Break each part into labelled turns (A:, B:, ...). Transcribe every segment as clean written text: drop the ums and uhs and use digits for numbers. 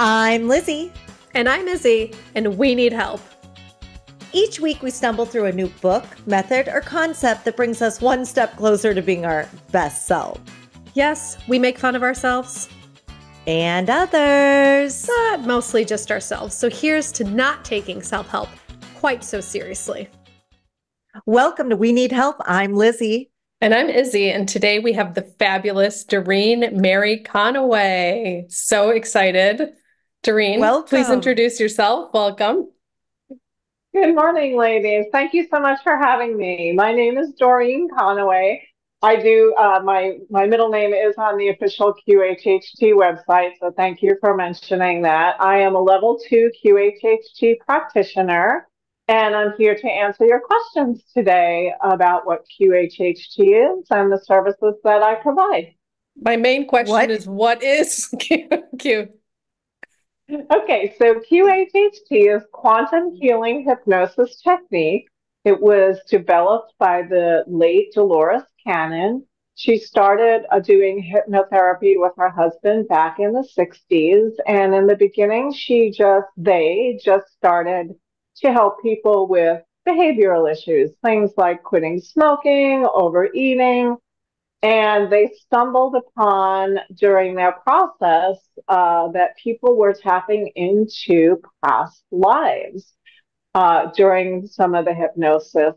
A: I'm Lizzie.
B: And I'm Izzy, and we need help.
A: Each week we stumble through a new book, method, or concept that brings us one step closer to being our best self.
B: Yes, we make fun of ourselves.
A: And others.
B: But mostly just ourselves. So here's to not taking self-help quite so seriously.
A: Welcome to We Need Help. I'm Lizzie.
B: And I'm Izzy, and today we have the fabulous Doreen M Conaway. So excited. Doreen,
A: Welcome.
B: Please introduce yourself. Welcome.
C: Good morning, ladies. Thank you so much for having me. My name is Doreen Conaway. I do, my middle name is on the official QHHT website, so thank you for mentioning that. I am a level 2 QHHT practitioner, and I'm here to answer your questions today about what QHHT is and the services that I provide.
B: My main question is, what is Q?
C: Okay, so QHHT is quantum healing hypnosis technique. It was developed by the late Dolores Cannon. She started doing hypnotherapy with her husband back in the 60s. And in the beginning, they just started to help people with behavioral issues, things like quitting smoking, overeating. And they stumbled upon during their process that people were tapping into past lives during some of the hypnosis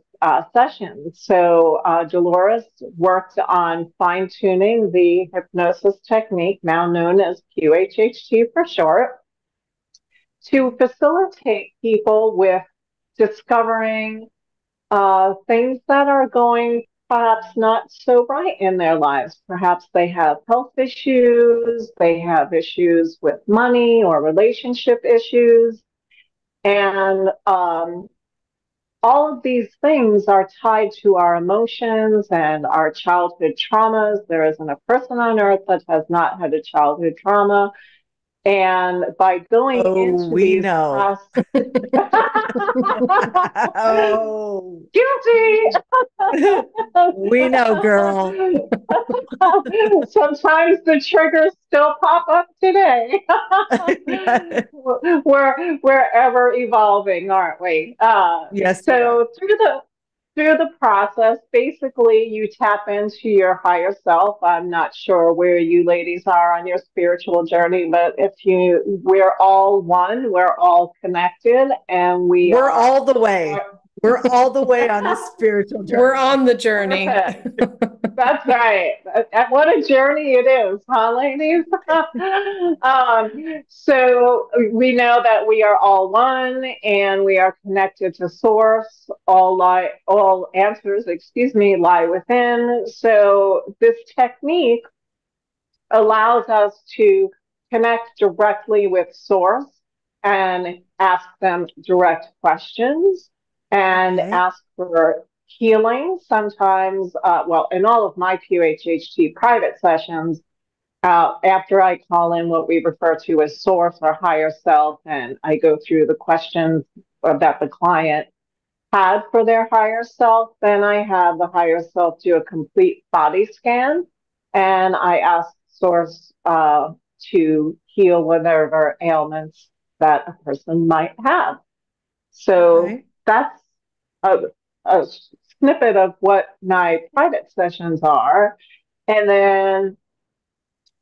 C: sessions. So Dolores worked on fine-tuning the hypnosis technique, now known as QHHT for short, to facilitate people with discovering things that are going perhaps not so right in their lives. Perhaps they have health issues, they have issues with money or relationship issues. And all of these things are tied to our emotions and our childhood traumas. There isn't a person on earth that has not had a childhood trauma. And by going into these past...
A: Oh,
C: guilty.
A: We know, girl.
C: Sometimes the triggers still pop up today. We're ever evolving, aren't we?
A: Yes.
C: So through the process, basically you tap into your higher self. I'm not sure where you ladies are on your spiritual journey, but we're all one, we're all connected, and we're
A: all the way. We're all the way on the spiritual journey.
B: We're on the journey.
C: That's right. What a journey it is, huh, ladies? So we know that we are all one and we are connected to source. All answers, lie within. So this technique allows us to connect directly with source and ask them direct questions and ask for healing. Sometimes, in all of my QHHT private sessions, after I call in what we refer to as source or higher self, and I go through the questions that the client had for their higher self, then I have the higher self do a complete body scan, and I ask source to heal whatever ailments that a person might have. So that's a snippet of what my private sessions are. And then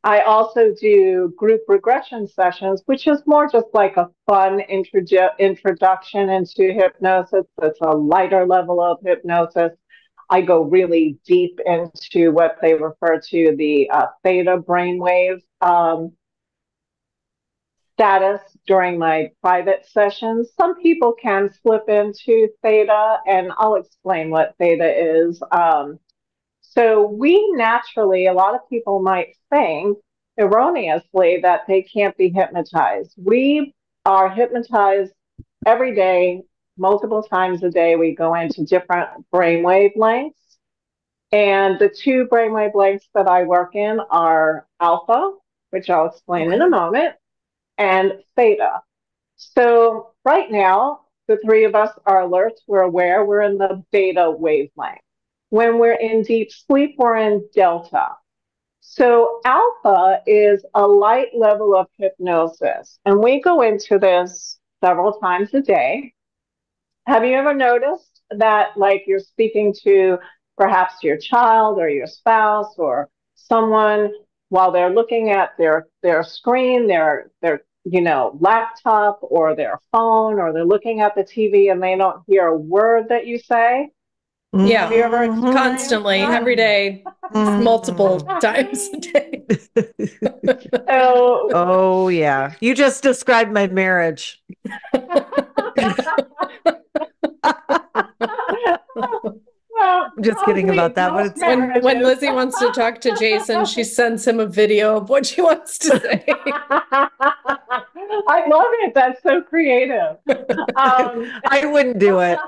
C: I also do group regression sessions, which is more just like a fun introduction into hypnosis. It's a lighter level of hypnosis. I go really deep into what they refer to the theta brainwave status during my private sessions. Some people can slip into theta, and I'll explain what theta is. So we naturally, a lot of people might think erroneously that they can't be hypnotized. We are hypnotized every day, multiple times a day. We go into different brainwave lengths. And the two brainwave lengths that I work in are alpha, which I'll explain in a moment, and theta. So right now, the three of us are alert, we're aware, we're in the beta wavelength. When we're in deep sleep, we're in delta. So alpha is a light level of hypnosis, and we go into this several times a day. Have you ever noticed that, like, you're speaking to perhaps your child or your spouse or someone while they're looking at their screen, their laptop or their phone, or they're looking at the TV and they don't hear a word that you say?
B: Yeah.
C: Have you ever experienced
B: Constantly,
C: that?
B: every day, multiple times a day.
C: So,
A: Oh, yeah. You just described my marriage.
C: well,
A: I'm just kidding about that, but it's
B: when Lizzie wants to talk to Jason, she sends him a video of what she wants to say.
C: I love it. That's so creative.
A: I wouldn't do it.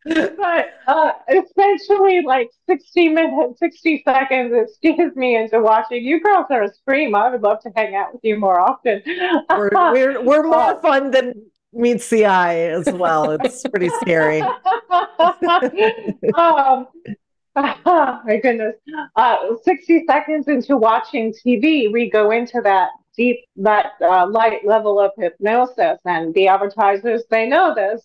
C: But essentially, like 60 minutes, 60 seconds, it steers me into watching. You girls are a scream. I would love to hang out with you more often.
A: We're more fun than meets the eye as well. It's pretty scary.
C: My goodness. 60 seconds into watching TV, we go into that light level of hypnosis, and the advertisers, they know this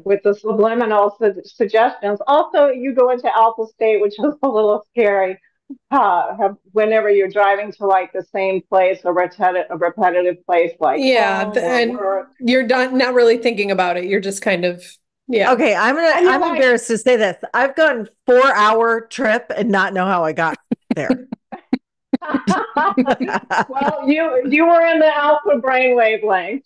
C: with the subliminal suggestions. Also, you go into alpha state, which is a little scary. Whenever you're driving to like the same place, a repetitive place, like
B: and you're not really thinking about it. You're just kind of
A: Okay, I'm embarrassed to say this. I've gone 4-hour trip and not know how I got there.
C: Well, you were in the alpha brain wavelength.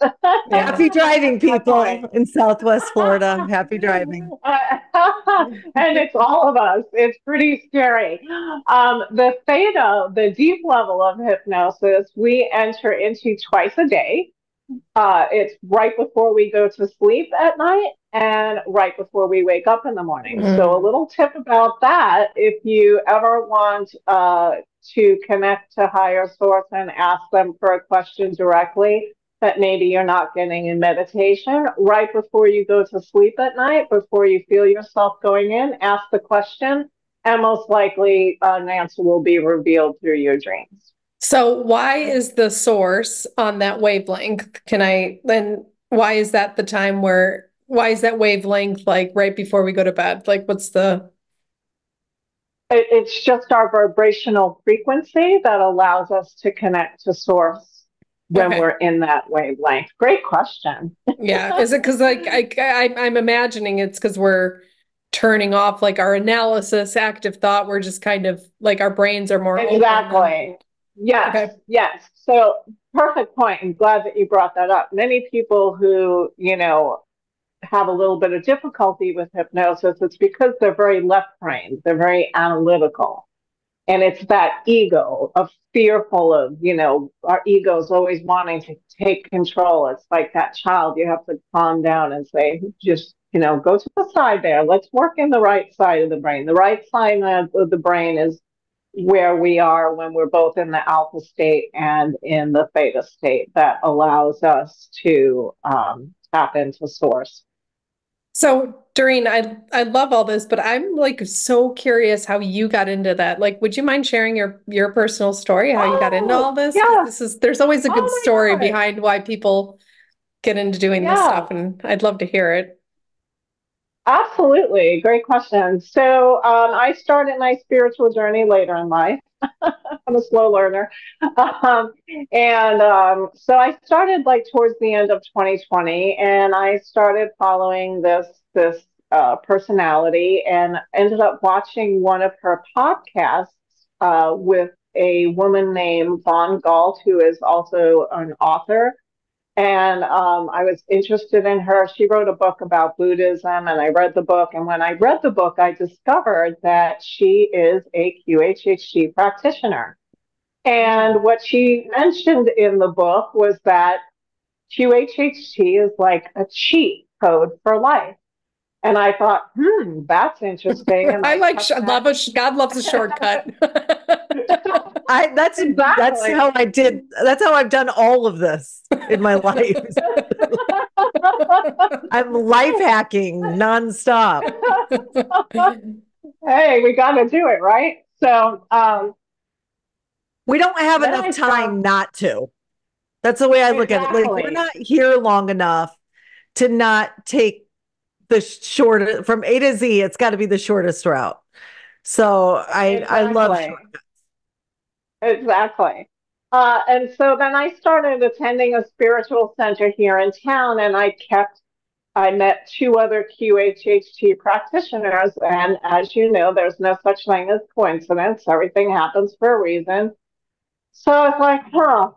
A: Happy driving, people in Southwest Florida. Happy driving.
C: And it's all of us. It's pretty scary. The theta, the deep level of hypnosis, we enter into twice a day. It's right before we go to sleep at night and right before we wake up in the morning. So a little tip about that, if you ever want to connect to higher source and ask them for a question directly that maybe you're not getting in meditation, right before you go to sleep at night, before you feel yourself going in, ask the question, and most likely an answer will be revealed through your dreams.
B: So why is the source on that wavelength? Why is that the time why is that wavelength like right before we go to bed? Like what's the...
C: It's just our vibrational frequency that allows us to connect to source when we're in that wavelength. Great question.
B: Yeah. Is it because like I'm imagining it's because we're turning off like our analysis, active thought. We're just kind of like our brains are more
C: open. Yes, yes. So perfect point. I'm glad that you brought that up. Many people who, have a little bit of difficulty with hypnosis, it's because they're very left-brained. They're very analytical. And it's that ego of fearful of, our ego is always wanting to take control. It's like that child. You have to calm down and say, just, go to the side there. Let's work in the right side of the brain. The right side of the brain is where we are when we're both in the alpha state and in the theta state. That allows us to tap into source.
B: So Doreen, I love all this, but I'm like so curious how you got into that. Like, would you mind sharing your personal story, how you got into all this?
C: Yeah.
B: There's always a good story behind why people get into doing this stuff, and I'd love to hear it.
C: Absolutely. Great question. So I started my spiritual journey later in life. I'm a slow learner. So I started like towards the end of 2020, and I started following this personality and ended up watching one of her podcasts with a woman named Von Galt, who is also an author. And I was interested in her. She wrote a book about Buddhism, and I read the book. And when I read the book, I discovered that she is a QHHT practitioner. And what she mentioned in the book was that QHHT is like a cheat code for life. And I thought, that's interesting. And
B: God loves a shortcut.
A: That's how I did. That's how I've done all of this in my life. I'm life hacking nonstop.
C: hey, we got to do it, right? So
A: we don't have
C: then
A: enough time not to. That's the way I look at it. Like, we're not here long enough to not take the shortest from A to Z. It's got to be the shortest route. So I love shortcuts.
C: Exactly. And so then I started attending a spiritual center here in town, and I met two other QHHT practitioners. And as you know, there's no such thing as coincidence. Everything happens for a reason. So I was like,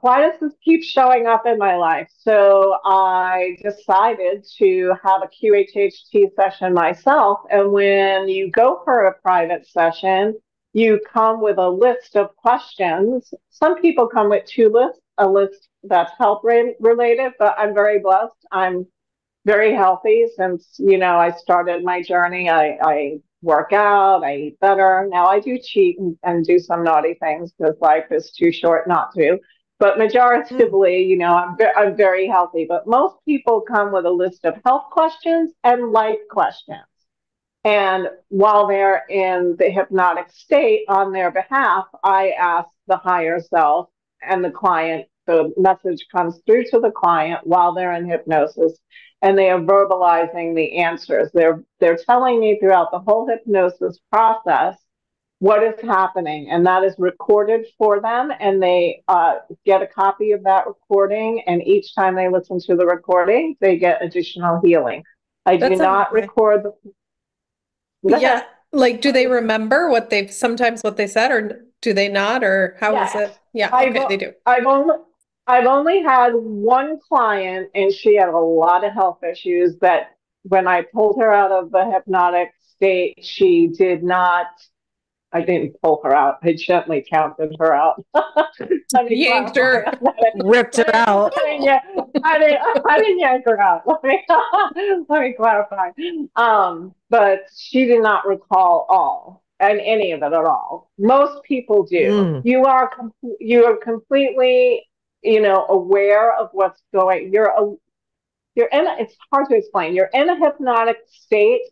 C: why does this keep showing up in my life? So I decided to have a QHHT session myself. And when you go for a private session, you come with a list of questions. Some people come with two lists, a list that's health related, but I'm very blessed. I'm very healthy since, I started my journey. I work out, I eat better. Now I do cheat and do some naughty things because life is too short not to. But majoritively, I'm very healthy. But most people come with a list of health questions and life questions. And while they're in the hypnotic state on their behalf, I ask the higher self and the client, the message comes through to the client while they're in hypnosis, and they are verbalizing the answers. They're telling me throughout the whole hypnosis process what is happening, and that is recorded for them, and they get a copy of that recording, and each time they listen to the recording, they get additional healing. I do not record the...
B: Yeah, like, do they remember what they said, or do they not, or how is it? Yeah, okay, they do.
C: I've only had one client, and she had a lot of health issues that when I pulled her out of the hypnotic state, she did not... I didn't pull her out. I gently counted her out.
B: Yanked her.
A: Ripped her out.
C: I didn't yank her out. Let me clarify. But she did not recall all and any of it at all. Most people do. You are completely, aware of what's going. It's hard to explain. You're in a hypnotic state,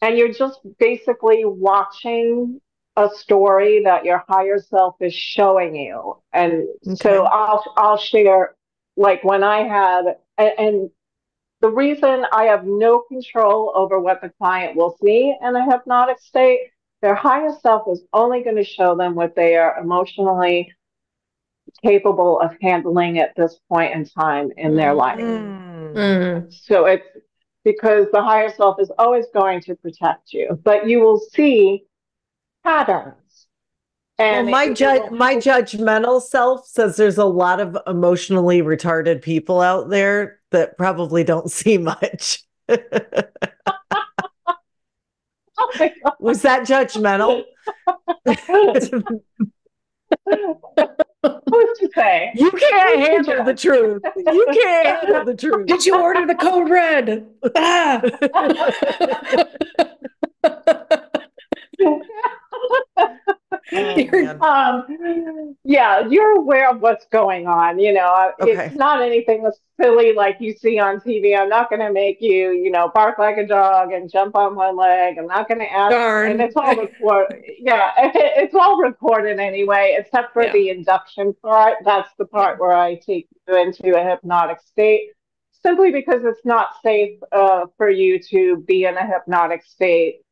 C: and you're just basically watching a story that your higher self is showing you. And so I'll share, like, when I had, and the reason I have no control over what the client will see in a hypnotic state, their higher self is only going to show them what they are emotionally capable of handling at this point in time in their life. So it's because the higher self is always going to protect you, but you will see patterns. And
A: my judgmental self says there's a lot of emotionally retarded people out there that probably don't see much. Was that judgmental?
C: Who's to say?
A: You can't handle the truth. You can't handle the truth.
B: Did you order the code red?
C: You're aware of what's going on. It's not anything that's silly like you see on TV. I'm not going to make you, bark like a dog and jump on one leg. I'm not going to ask. And it's all recorded. It's all recorded anyway, except for the induction part. That's the part where I take you into a hypnotic state, simply because it's not safe for you to be in a hypnotic state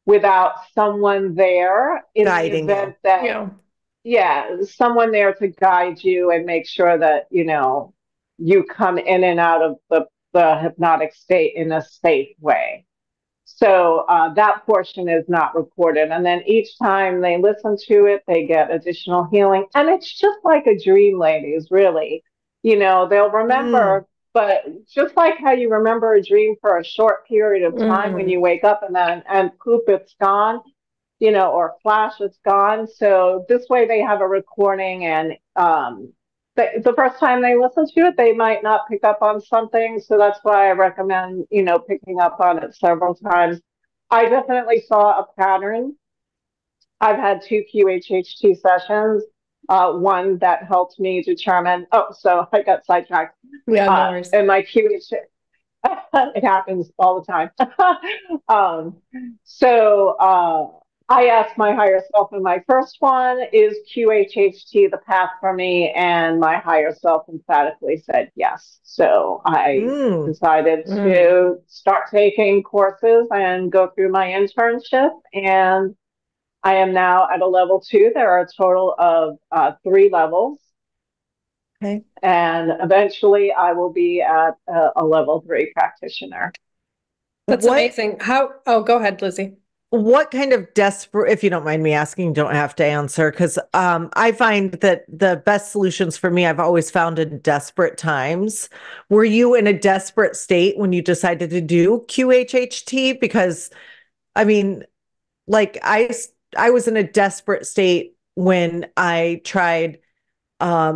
C: without someone there in
A: guiding
C: the event that, someone there to guide you and make sure that, you come in and out of the hypnotic state in a safe way. So that portion is not recorded. And then each time they listen to it, they get additional healing. And it's just like a dream, ladies, really. They'll remember... But just like how you remember a dream for a short period of time when you wake up and poof, it's gone, or flash, it's gone. So this way they have a recording, and the first time they listen to it, they might not pick up on something. So that's why I recommend, picking up on it several times. I definitely saw a pattern. I've had 2 QHHT sessions. One that helped me determine. So I got sidetracked.
B: Yeah, no worries.
C: And my QHHT It happens all the time. um, I asked my higher self, and my first one is QHHT, the path for me, and my higher self emphatically said yes. So I decided to start taking courses and go through my internship, and I am now at a level 2. There are a total of 3 levels.
A: Okay.
C: And eventually I will be at a level 3 practitioner.
B: That's amazing. Oh, go ahead, Lizzie.
A: What kind of desperate, if you don't mind me asking, don't have to answer, because I find that the best solutions for me, I've always found in desperate times. Were you in a desperate state when you decided to do QHHT? Because, I mean, like I was in a desperate state when I tried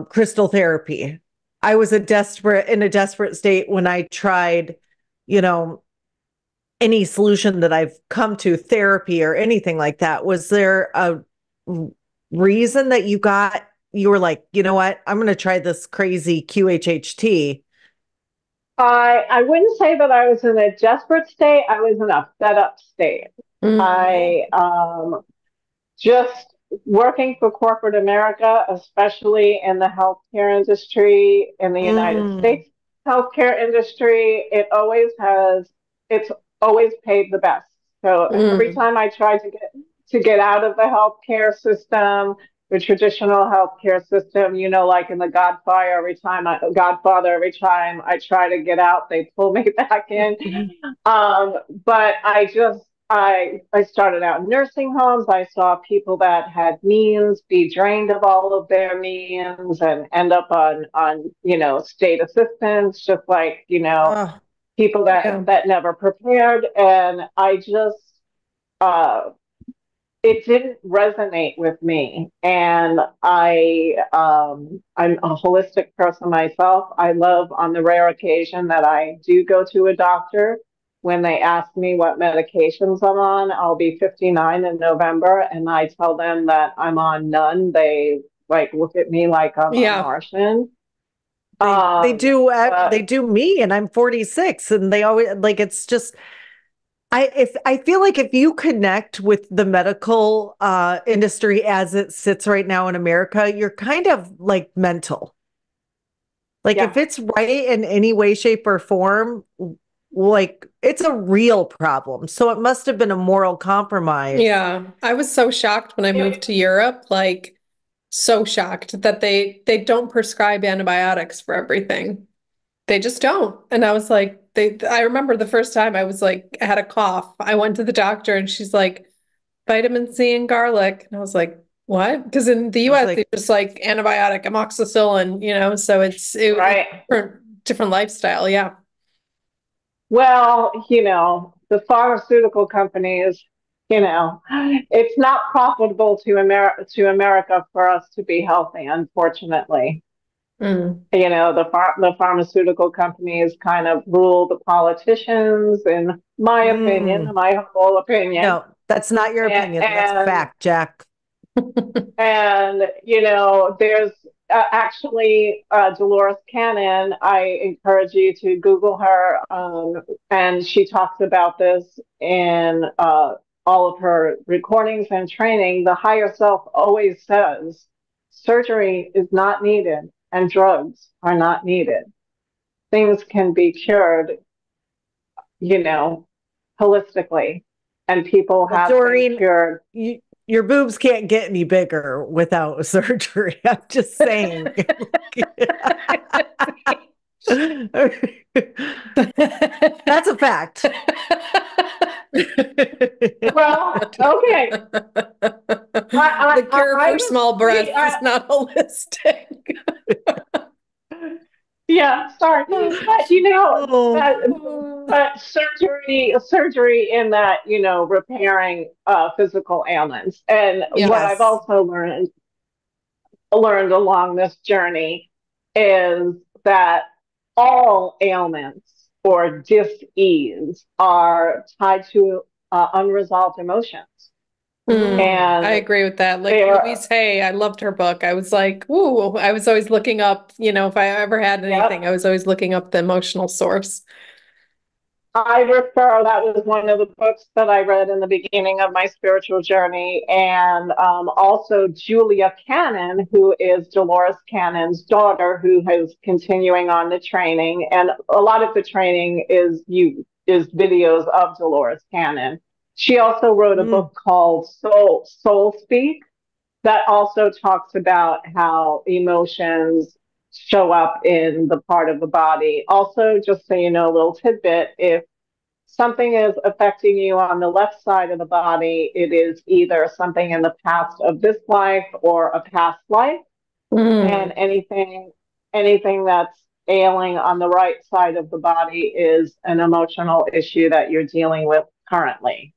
A: crystal therapy. I was in a desperate state when I tried, any solution that I've come to, therapy or anything like that. Was there a reason that you were like, you know what, I'm going to try this crazy QHHT?
C: I wouldn't say that I was in a desperate state. I was in a fed up state. I just working for corporate America, especially in the healthcare industry in the United States healthcare industry, it's always paid the best. So every time I tried to get out of the healthcare system, the traditional healthcare system, like in the Godfather, every time I try to get out, they pull me back in. But I started out in nursing homes. I saw people that had means be drained of all of their means and end up on state assistance, just like, people that never prepared. And I just, it didn't resonate with me. And I'm a holistic person myself. I love, on the rare occasion that I do go to a doctor, when they ask me what medications I'm on, I'll be 59 in November, and I tell them that I'm on none. They look at me like I'm a Martian.
A: They do me, and I'm 46, and they always it's just, I feel like if you connect with the medical industry as it sits right now in America, you're kind of like mental. If it's right in any way, shape, or form, it's a real problem. So it must have been a moral compromise.
B: Yeah. I was so shocked when I moved to Europe, so shocked that they don't prescribe antibiotics for everything. They just don't. And I was like, I remember the first time I was I had a cough. I went to the doctor and she's like, vitamin C and garlic. And I was like, what? Because in the US, they just antibiotic, amoxicillin, so it's different lifestyle. Yeah.
C: Well, the pharmaceutical companies, it's not profitable to America for us to be healthy, unfortunately. The pharmaceutical companies kind of rule the politicians, in my opinion, my humble opinion.
A: No, that's not your opinion. That's a fact, Jack.
C: And, there's actually Dolores Cannon. I encourage you to Google her. And she talks about this in all of her recordings and training. The higher self always says surgery is not needed and drugs are not needed. Things can be cured, holistically, and people have
A: Doreen,
C: been cured.
A: Your boobs can't get any bigger without surgery. I'm just saying. That's a fact.
C: Well, okay.
B: The cure for small breasts is not holistic.
C: Yeah, sorry. But surgery in that, repairing physical ailments. And what I've also learned along this journey is that all ailments or dis-ease are tied to unresolved emotions. And
B: I agree with that. Louise Hay, I loved her book. I was like, ooh, I was always looking up, if I ever had anything, I was always looking up the emotional source.
C: that was one of the books that I read in the beginning of my spiritual journey. And also Julia Cannon, who is Dolores Cannon's daughter, who is continuing on the training. And a lot of the training is videos of Dolores Cannon. She also wrote a book called Soul Speak that also talks about how emotions show up in the part of the body. Also, just so you know, a little tidbit, if something is affecting you on the left side of the body, it is either something in the past of this life or a past life. And anything that's ailing on the right side of the body is an emotional issue that you're dealing with currently.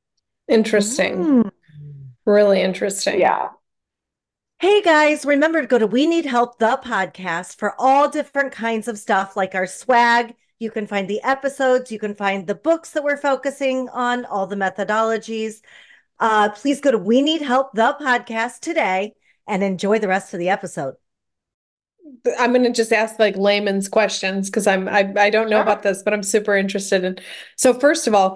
B: Interesting. Really interesting.
C: Yeah.
A: Hey guys, remember to go to We Need Help, the podcast, for all different kinds of stuff like our swag. You can find the episodes, you can find the books that we're focusing on, all the methodologies. Please go to We Need Help, the podcast today and enjoy the rest of the episode.
B: I'm going to just ask like layman's questions because I don't know about this, but I'm super interested in. So first of all,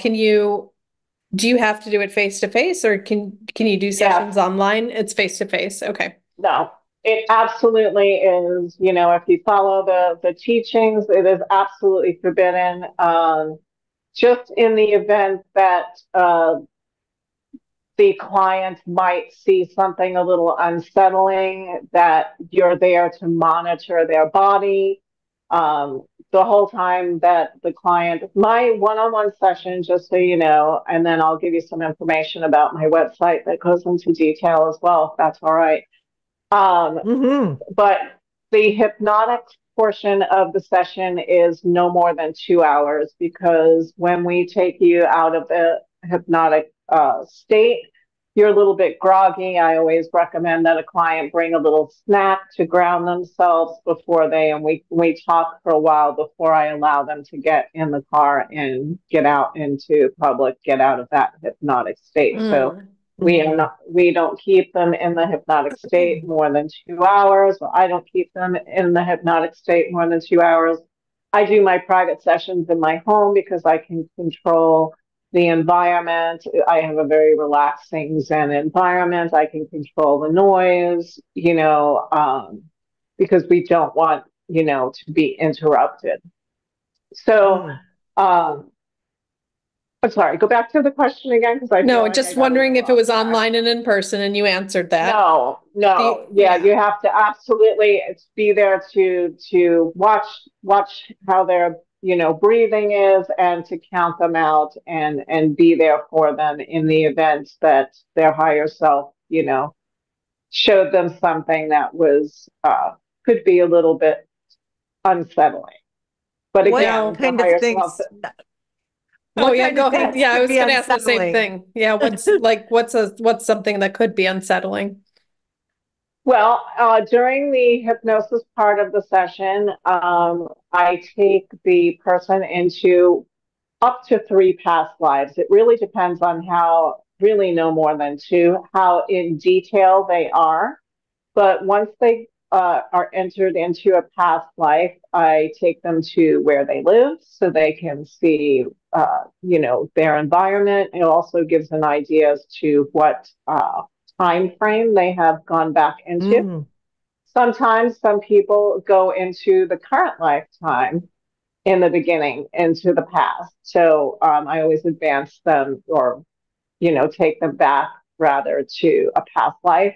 B: do you have to do it face to face or can you do sessions online? It's face to face. Okay.
C: No, it absolutely is. You know, if you follow the teachings, it is absolutely forbidden. Just in the event that the client might see something a little unsettling, that you're there to monitor their body. The whole time that the client, my one-on-one session, just so you know, and then I'll give you some information about my website that goes into detail as well, if that's all right. But the hypnotic portion of the session is no more than 2 hours, because when we take you out of the hypnotic state, you're a little bit groggy. I always recommend that a client bring a little snack to ground themselves before we talk for a while before I allow them to get in the car and get out into public, get out of that hypnotic state. So we don't keep them in the hypnotic state more than 2 hours, or I don't keep them in the hypnotic state more than 2 hours. I do my private sessions in my home because I can control the environment. I have a very relaxing Zen environment. I can control the noise, because we don't want, to be interrupted. So, I'm sorry, go back to the question again, because
B: just wondering if it was online and in person, and you answered that.
C: No. You have to absolutely be there to watch how their breathing is, and to count them out and be there for them in the event that their higher self, showed them something that was could be a little bit unsettling. But again,
A: what kind of things?
B: Go ahead. Yeah, I was going to ask the same thing. Yeah, what's something that could be unsettling?
C: Well, during the hypnosis part of the session, I take the person into up to 3 past lives. It really depends on really no more than 2, how in detail they are. But once they are entered into a past life, I take them to where they live so they can see, their environment. It also gives an idea as to what time frame they have gone back into. Sometimes some people go into the current lifetime in the beginning, into the past. So I always advance them, or take them back rather to a past life.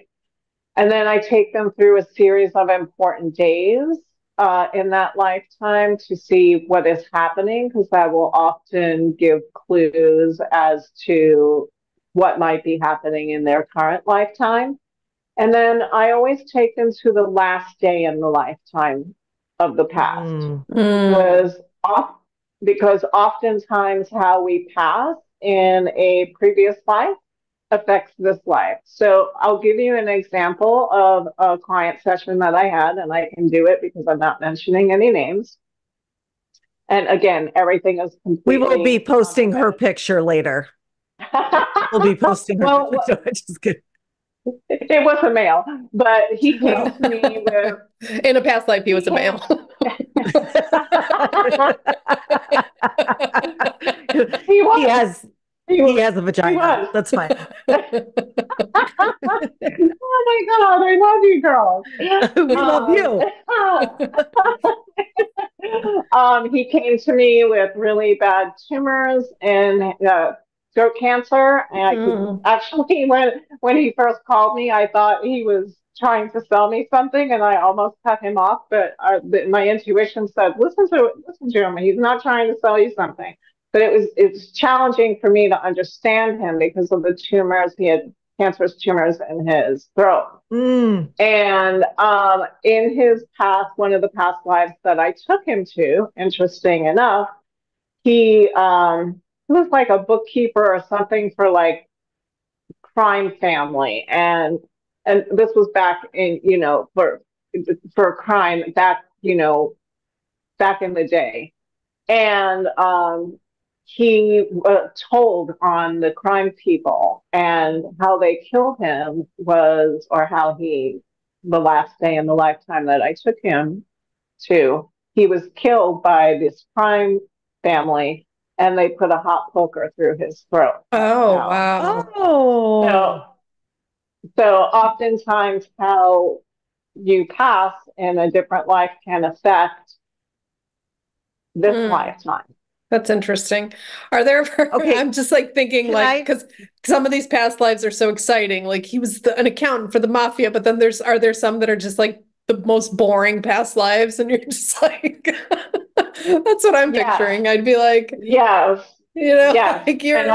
C: And then I take them through a series of important days in that lifetime to see what is happening, because that will often give clues as to what might be happening in their current lifetime. And then I always take them to the last day in the lifetime of the past. Because oftentimes how we pass in a previous life affects this life. So I'll give you an example of a client session that I had, and I can do it because I'm not mentioning any names. And again, everything is completely...
A: We will be posting her picture later. We'll be posting her.
C: Well,
A: just kidding.
C: It was a male, but he came to me with.
B: In a past life, he was a male.
C: He
A: He
C: was.
A: has
C: He
A: he
C: was.
A: has a
C: He
A: vagina.
C: was.
A: That's fine.
C: Oh my God, I love you girls.
A: We love you.
C: He came to me with really bad tumors and throat cancer. And I could
B: Mm.
C: actually, when he first called me, I thought he was trying to sell me something, and I almost cut him off. But my intuition said, listen to him. He's not trying to sell you something. But it's challenging for me to understand him because of the tumors. He had cancerous tumors in his throat.
A: Mm.
C: And in his past, one of the past lives that I took him to, interesting enough, he was like a bookkeeper or something for like crime family, and this was back in for crime back back in the day, and he told on the crime people and how they killed him was, or how the last day in the lifetime that I took him to, he was killed by this crime family and they put a hot poker through his throat.
B: Oh,
C: Wow.
B: wow.
A: Oh.
C: So oftentimes how you pass in a different life can affect this lifetime.
B: That's interesting. Are there,
A: Okay.
B: I'm just like thinking because some of these past lives are so exciting. Like he was an accountant for the mafia, but then are there some that are just like the most boring past lives? And you're just like, that's what I'm picturing. I'd be like,
C: yes,
B: like you're.
C: And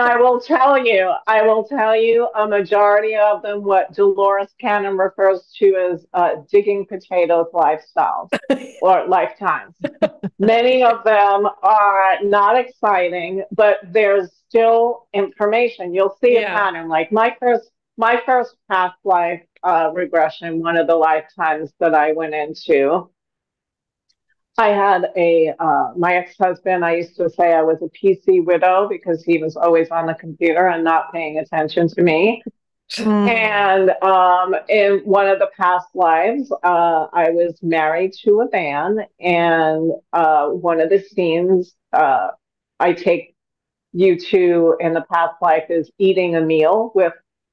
C: I will tell you, a majority of them, what Dolores Cannon refers to as digging potatoes lifestyles or lifetimes. Many of them are not exciting, but there's still information. You'll see a pattern. Like my first past life regression, one of the lifetimes that I went into, I had my ex-husband. I used to say I was a PC widow because he was always on the computer and not paying attention to me. And in one of the past lives, I was married to a man, and one of the scenes I take you to in the past life is eating a meal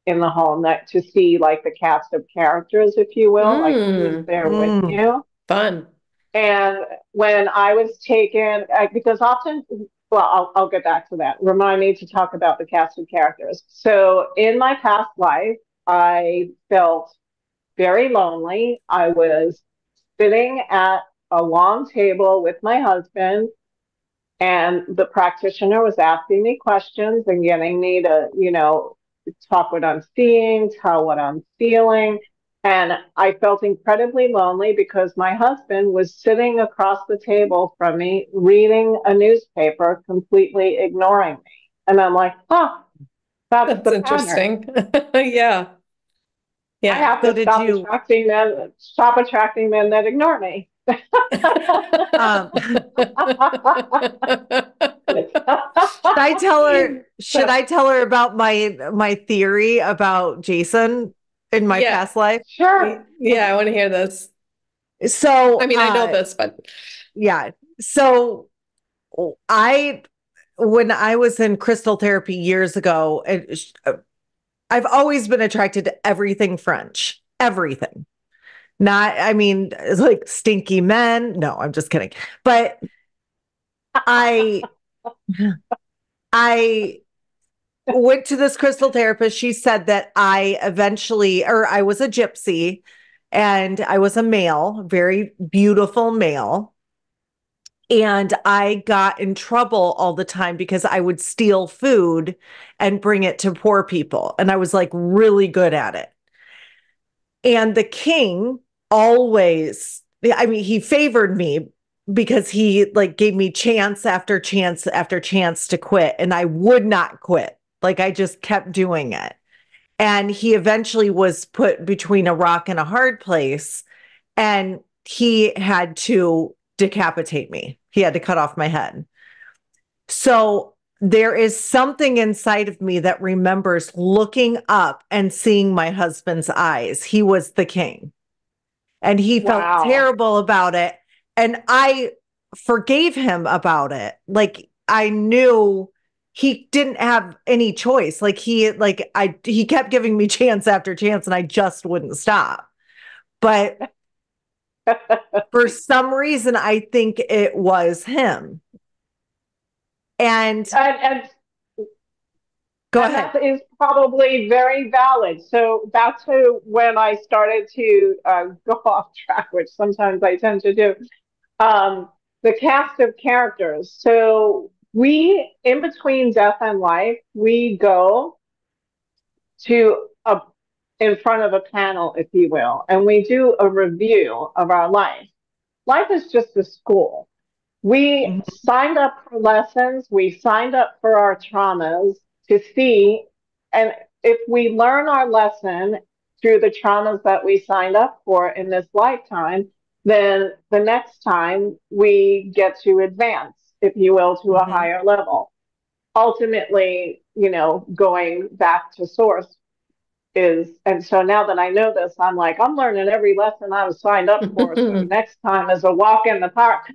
C: in the home, that to see like the cast of characters, if you will, like who's there with you.
B: Fun.
C: And when I was taken, because often, well, I'll get back to that. Remind me to talk about the cast of characters. So in my past life, I felt very lonely. I was sitting at a long table with my husband, and the practitioner was asking me questions and getting me to, talk what I'm seeing, tell what I'm feeling. And I felt incredibly lonely because my husband was sitting across the table from me, reading a newspaper, completely ignoring me. And I'm like, that's
B: interesting. Yeah.
C: I have to stop attracting men that ignore me.
A: Should I tell her about my theory about Jason in my past life?
C: Sure.
B: Yeah, I want to hear this.
A: So,
B: I mean, I know this, but
A: yeah. So when I was in crystal therapy years ago, I've always been attracted to everything French, everything. It's like stinky men. No, I'm just kidding. But I went to this crystal therapist. She said that I was a gypsy and I was a male, very beautiful male. And I got in trouble all the time because I would steal food and bring it to poor people. And I was like really good at it. And the king always, he favored me because he like gave me chance after chance after chance to quit. And I would not quit. Like I just kept doing it. And he eventually was put between a rock and a hard place. And he had to decapitate me. He had to cut off my head. So there is something inside of me that remembers looking up and seeing my husband's eyes. He was the king, and he felt terrible about it. And I forgave him about it. Like, I knew he didn't have any choice. He kept giving me chance after chance, and I just wouldn't stop. But for some reason, I think it was him. And go ahead.
C: That is probably very valid. So that's when I started to go off track, which sometimes I tend to do. The cast of characters. So we, in between death and life, we go to in front of a panel, if you will, and we do a review of our life. Life is just a school. We signed up for lessons. We signed up for our traumas to see, and if we learn our lesson through the traumas that we signed up for in this lifetime, then the next time we get to advance, if you will, to a higher level. Ultimately, going back to source and so now that I know this, I'm like, I'm learning every lesson I was signed up for. So next time is a walk in the park.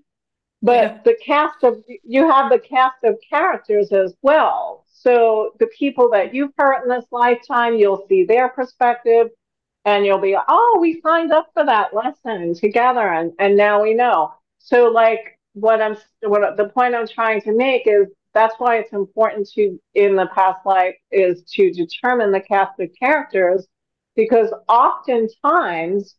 C: But you have the cast of characters as well. So the people that you've hurt in this lifetime, you'll see their perspective, and you'll be, oh, we signed up for that lesson together, and now we know. So like the point I'm trying to make is that's why it's important to, in the past life, is to determine the cast of characters, because oftentimes,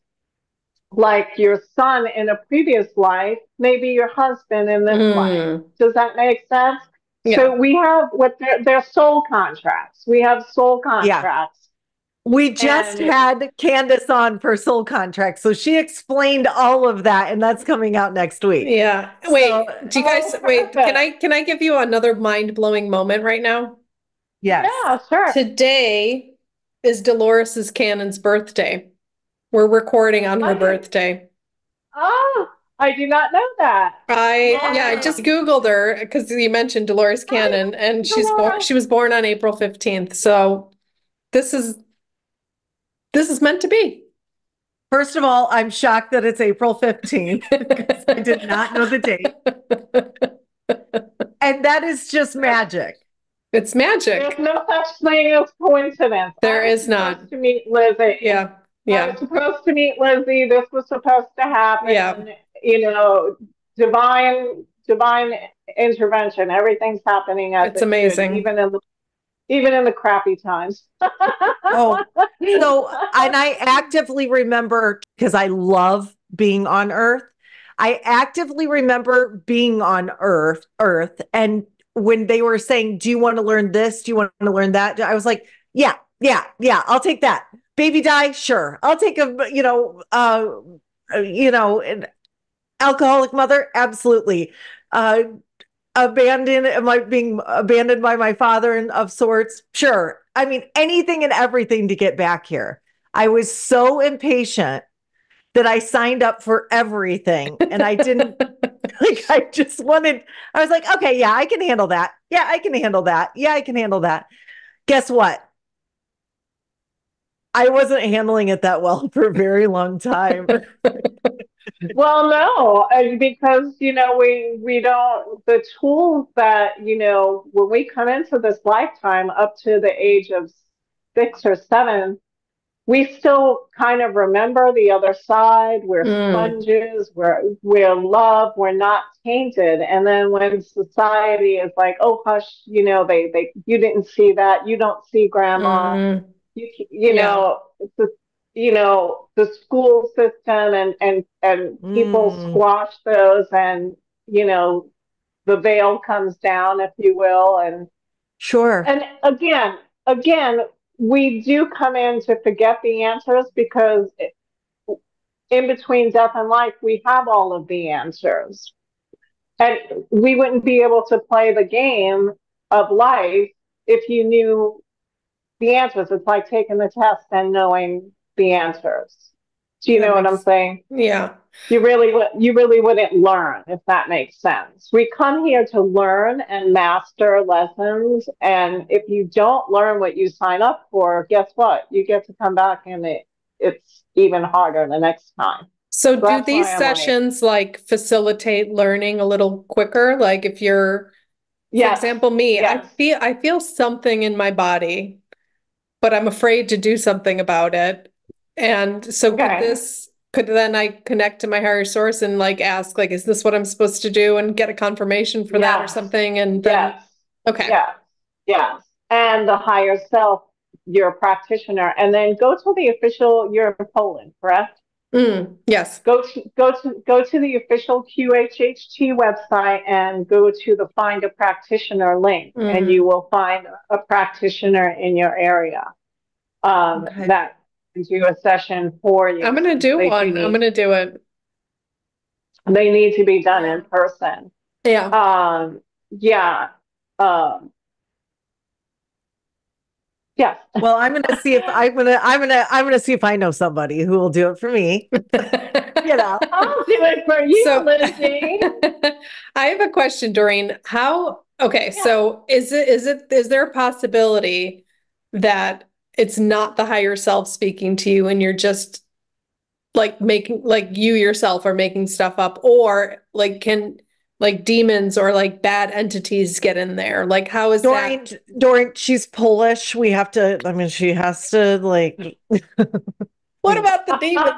C: like your son in a previous life, maybe your husband in this life. Does that make sense? Yeah. So we have their soul contracts. We have soul contracts.
A: Yeah. We just had Candace on for soul contracts. So she explained all of that, and that's coming out next week.
B: Yeah. Wait, do you guys can I give you another mind-blowing moment right now?
A: Yes.
C: Yeah, sure.
B: Today is Dolores Cannon's birthday. We're recording on her birthday.
C: Oh, I do not know that.
B: I just Googled her because you mentioned Dolores Cannon, and she was born on April 15th. So this is meant to be.
A: First of all, I'm shocked that it's April 15th because I did not know the date. And that is just magic.
B: It's magic.
C: There's no such thing as coincidence.
B: There is not.
C: To meet Lizzie.
B: Yeah.
C: I was supposed to meet Lizzie. This was supposed to happen.
B: Yeah.
C: Divine intervention. Everything's happening as
B: it's amazing.
C: Even in the crappy times.
A: And I actively remember, because I love being on Earth. I actively remember being on Earth, and when they were saying, "Do you want to learn this? Do you want to learn that?" I was like, "Yeah, I'll take that." Baby die, sure. I'll take an alcoholic mother, absolutely. Being abandoned by my father and of sorts, sure. I mean, anything and everything to get back here. I was so impatient that I signed up for everything, and I didn't. I was like, okay, yeah, I can handle that. Yeah, I can handle that. Yeah, I can handle that. Guess what? I wasn't handling it that well for a very long time.
C: Well, no, because, we don't, the tools that, when we come into this lifetime up to the age of 6 or 7, we still kind of remember the other side. We're sponges, we're love, we're not tainted. And then when society is like, oh, hush, you didn't see that, you don't see grandma. The school system and people squash those, and the veil comes down, if you will, and
A: sure.
C: And again, we do come in to forget the answers, because in between death and life, we have all of the answers, and we wouldn't be able to play the game of life if you knew the answers. It's like taking the test and knowing the answers. Do you know what I'm saying?
B: Yeah.
C: You really wouldn't learn, if that makes sense. We come here to learn and master lessons, and if you don't learn what you sign up for, guess what? You get to come back and it's even harder the next time.
B: So do
C: That's
B: these
C: why I'm
B: sessions like facilitate learning a little quicker? Like if you're, for
C: yes,
B: example, me,
C: yes,
B: I feel something in my body, but I'm afraid to do something about it. And so
C: okay,
B: could then I connect to my higher source and like ask, like, is this what I'm supposed to do, and get a confirmation for that or
C: yes,
B: something? And then,
C: yes,
B: okay.
C: yes, yes. And the higher self, your practitioner, and then go to the official. You're in Poland, correct?
B: Yes.
C: Go to the official QHHT website and go to the Find a Practitioner link, and you will find a practitioner in your area
A: Okay.
C: that can do a session for you.
B: I'm gonna do one. I'm gonna do it.
C: They need to be done in person.
B: Yeah.
C: Yeah. Yes.
A: Well, I'm gonna see if I'm gonna see if I know somebody who will do it for me. You know,
C: I'll do it for you,
B: So-
C: Lindsay.
B: I have a question, Doreen. So is there a possibility that it's not the higher self speaking to you and you're just like you yourself are making stuff up, or like can like demons or like bad entities get in there? Like how is that?
A: Doreen, she's Polish. We have to, I mean, she has to like
B: What about the demons?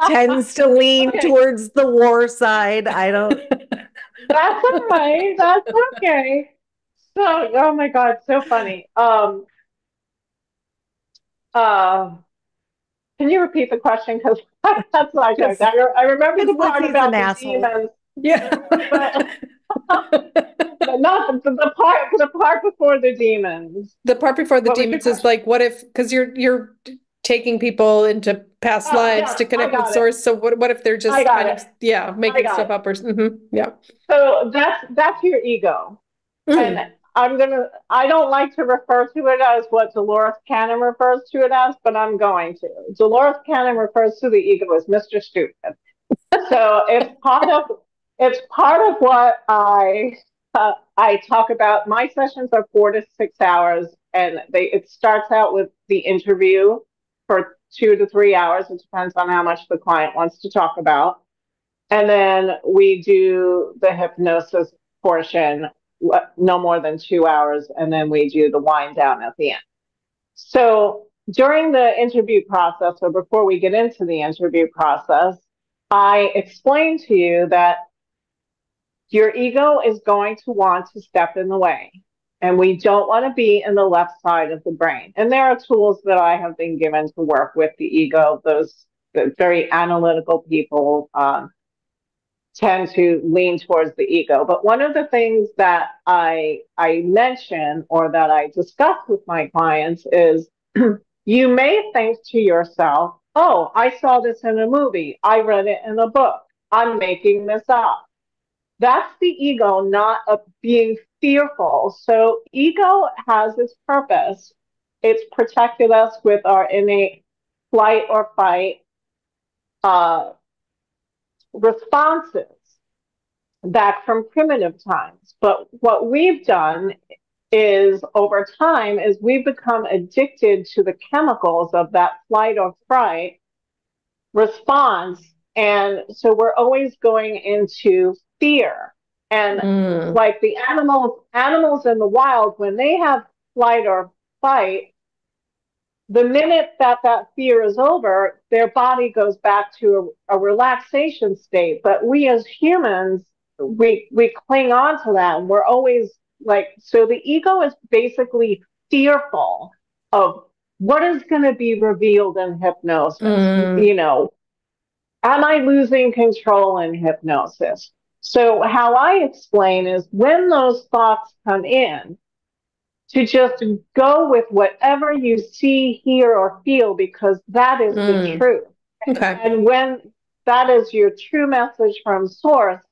A: tends to lean towards the war side. I don't.
C: That's all right. That's okay. So, oh my God, so funny. Can you repeat the question? Because that's not good. I remember the part about the demons.
B: Yeah.
C: But not the part before the demons.
B: The part before the demons is like, what if, because you're taking people into past lives to connect with source. So what if they're just making stuff up or yeah.
C: So that's your ego. And I don't like to refer to it as what Dolores Cannon refers to it as, but I'm going to. Dolores Cannon refers to the ego as Mr. Stupid. So it's part of what I talk about. My sessions are 4 to 6 hours, and it starts out with the interview for 2 to 3 hours. It depends on how much the client wants to talk about. And then we do the hypnosis portion, no more than 2 hours, and then we do the wind down at the end. So during the interview process, or before we get into the interview process, I explain to you that your ego is going to want to step in the way, and we don't want to be in the left side of the brain. And there are tools that I have been given to work with the ego. Those very analytical people tend to lean towards the ego. But one of the things that I mention, or that I discuss with my clients, is you may think to yourself, oh, I saw this in a movie. I read it in a book. I'm making this up. That's the ego not being fearful. So ego has its purpose. It's protected us with our innate flight or fight responses back from primitive times. But what we've done is, over time, is we've become addicted to the chemicals of that flight or fright response. And so we're always going into fear. And like the animals in the wild, when they have flight or fight, the minute that fear is over, their body goes back to a relaxation state. But we as humans, we cling on to that. And we're always like, so the ego is basically fearful of what is going to be revealed in hypnosis. You know, am I losing control in hypnosis? So how I explain is, when those thoughts come in, to just go with whatever you see, hear, or feel, because that is the truth.
B: Okay.
C: And when that is your true message from source,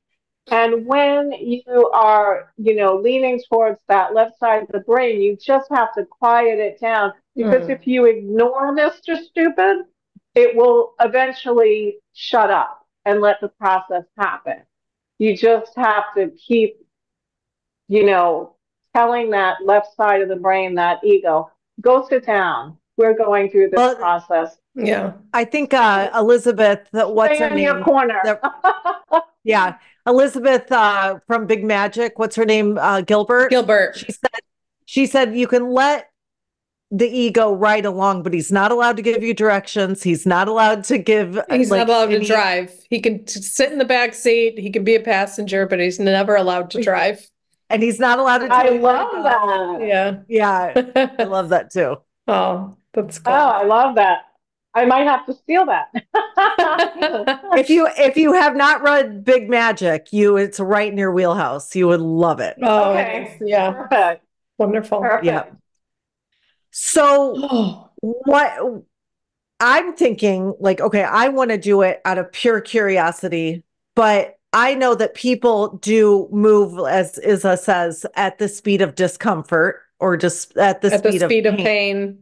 C: And when you are, leaning towards that left side of the brain, you just have to quiet it down because if you ignore Mr. Stupid, it will eventually shut up and let the process happen. You just have to keep, telling that left side of the brain, that ego, go sit down. We're going through this process.
B: Yeah.
A: I think Elizabeth, what's her
C: Stay in your
A: name?
C: corner.
A: Yeah. Elizabeth from Big Magic, what's her name? Gilbert.
B: Gilbert.
A: She said you can let the ego ride along, but he's not allowed to give you directions. He's not allowed to give.
B: He's not allowed to drive. He can sit in the back seat. He can be a passenger, but he's never allowed to drive.
A: And he's not allowed to.
C: I love that.
B: Yeah.
A: Yeah. I love that too.
B: Oh, that's cool.
C: Oh, I love that. I might have to steal that.
A: If you have not read Big Magic, it's right in your wheelhouse. You would love it.
B: Oh,
C: okay.
B: Yeah.
C: Perfect.
B: Wonderful.
C: Perfect.
A: Yeah. So what I'm thinking, like, okay, I want to do it out of pure curiosity, but I know that people do move, as Isa says, at the speed of discomfort or just at the speed of pain.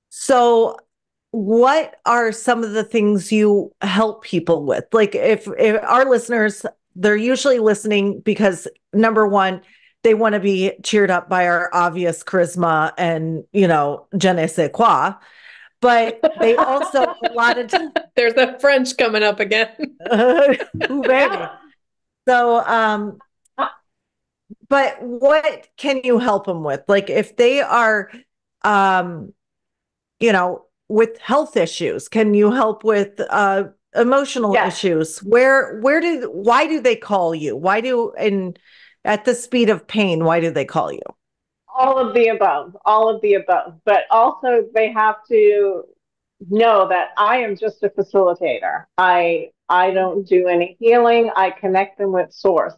A: So what are some of the things you help people with? Like if our listeners, they're usually listening because number one, they want to be cheered up by our obvious charisma and, je ne sais quoi. But they also, a lot of times.
B: There's the French coming up again.
A: Ooh, baby. So, but what can you help them with? Like if they are, with health issues, can you help with emotional issues? Why do they call you? At the speed of pain, why do they call you?
C: All of the above, but also they have to know that I am just a facilitator. I don't do any healing. I connect them with source.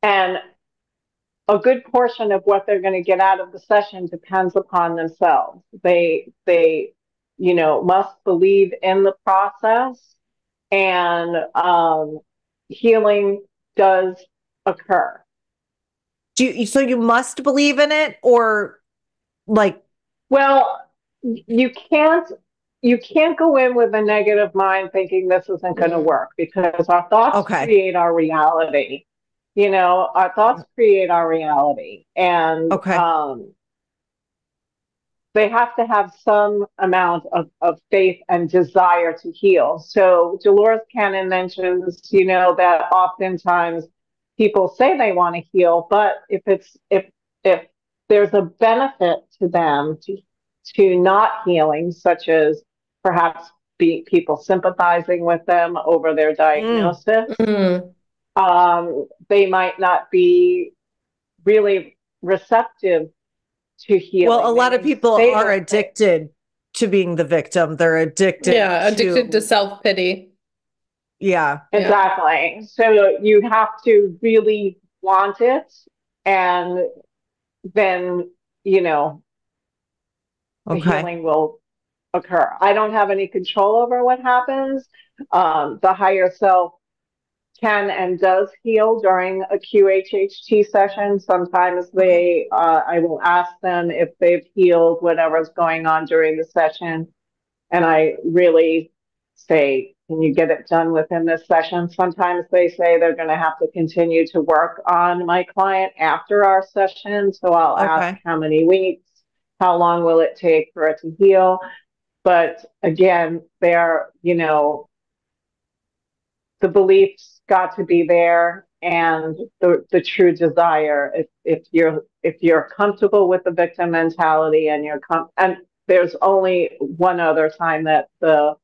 C: And a good portion of what they're going to get out of the session depends upon themselves. They must believe in the process, and healing does occur.
A: So you must believe in it, or like?
C: Well, you can't go in with a negative mind thinking this isn't going to work, because our thoughts create our reality. Our thoughts create our reality, and they have to have some amount of faith and desire to heal. So Dolores Cannon mentions, that oftentimes people say they want to heal, but if there's a benefit to them to not healing, such as perhaps people sympathizing with them over their diagnosis, they might not be really receptive to healing.
A: Well, a lot of people are addicted to being the victim. They're addicted.
B: Yeah, addicted to self-pity.
A: Yeah,
C: exactly. So you have to really want it, and then, the healing will occur. I don't have any control over what happens. The higher self can and does heal during a QHHT session. Sometimes I will ask them if they've healed whatever's going on during the session. And I really say, can you get it done within this session? Sometimes they say they're going to have to continue to work on my client after our session. So I'll ask how many weeks, how long will it take for it to heal? But again, the beliefs got to be there, and the true desire. If you're comfortable with the victim mentality, and and there's only one other time that the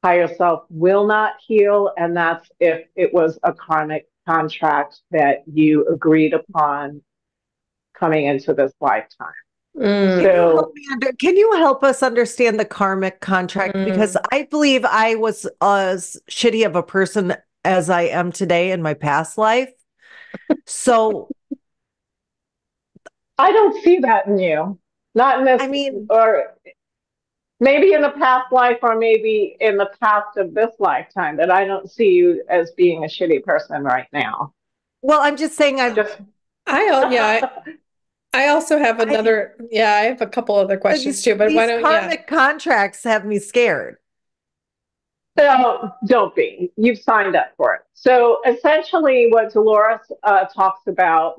C: higher self will not heal, and that's if it was a karmic contract that you agreed upon coming into this lifetime.
A: So, can you help us understand the karmic contract? Because I believe I was as shitty of a person as I am today in my past life. So
C: I don't see that in you. Not in this, or maybe in the past life, or maybe in the past of this lifetime, that I don't see you as being a shitty person right now.
A: Well, I'm just saying
B: I also have another, I have a couple other questions too, but why don't,
A: karmic contracts have me scared.
C: So don't be. You've signed up for it. So essentially, what Dolores talks about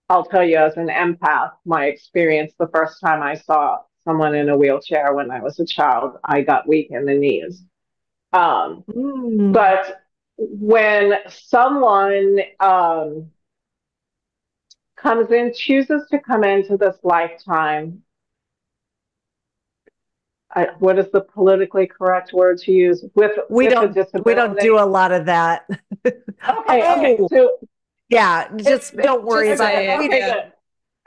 C: I'll tell you as an empath, my experience the first time I saw someone in a wheelchair when I was a child, I got weak in the knees. But when someone chooses to come into this lifetime, what is the politically correct word to use?
A: We don't do a lot of that.
C: Okay. So
A: yeah, just don't worry about it.
C: Okay, good.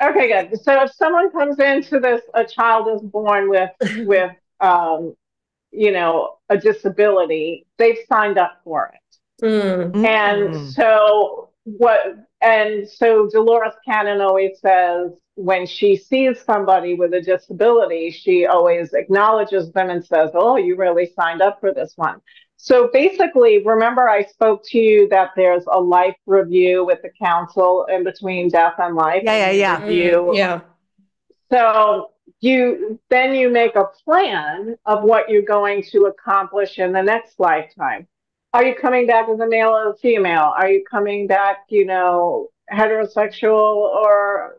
C: Okay, good. So if someone comes into this, a child is born with a disability, they've signed up for it. And so Dolores Cannon always says when she sees somebody with a disability, she always acknowledges them and says, "Oh, you really signed up for this one." So basically, remember I spoke to you that there's a life review with the council in between death and life.
A: Yeah.
C: So you make a plan of what you're going to accomplish in the next lifetime. Are you coming back as a male or a female? Are you coming back, heterosexual or,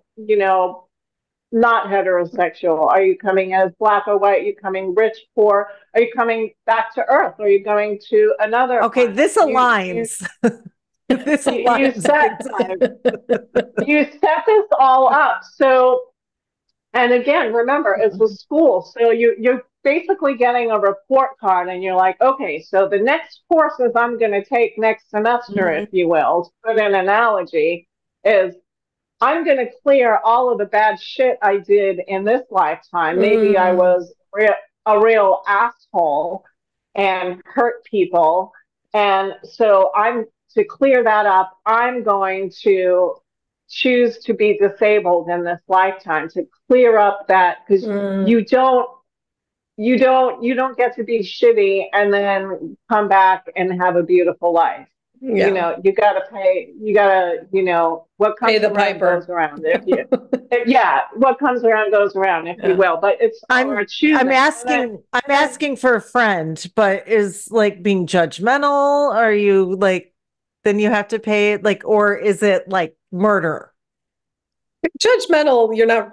C: not heterosexual? Are you coming as black or white? Are you coming rich, poor? Are you coming back to Earth? Are you going to another?
A: Okay, this aligns. This aligns.
C: You set this all up. So, and again, remember, it's a school. So you're basically getting a report card and you're like, okay, so the next courses I'm going to take next semester, if you will, to put an analogy, is I'm going to clear all of the bad shit I did in this lifetime. Maybe I was a real asshole and hurt people. And so to clear that up, I'm going to choose to be disabled in this lifetime to clear up that, because you don't get to be shitty and then come back and have a beautiful life. You got to pay. What comes around goes around. What comes around goes around, if you will. But it's
A: I'm asking for a friend, but is like being judgmental? Are you like, then you have to pay it, like, or is it like murder?
B: Judgmental, you're not.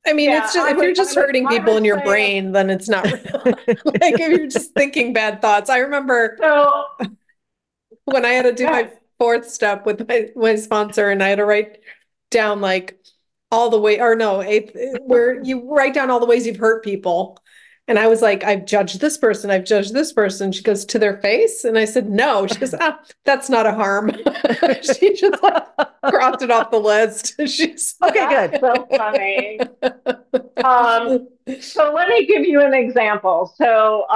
B: I mean, it's just if you're just hurting people in your brain, then it's not real. Like if you're just thinking bad thoughts. I remember when I had to do my fourth step with my sponsor, and I had to write down like all the way, or no, eighth, where you write down all the ways you've hurt people. And I was like, I've judged this person. I've judged this person. She goes, to their face? And I said, no. She goes, that's not a harm. She just like crossed it off the list. She's
C: okay, good. So funny. So let me give you an example. So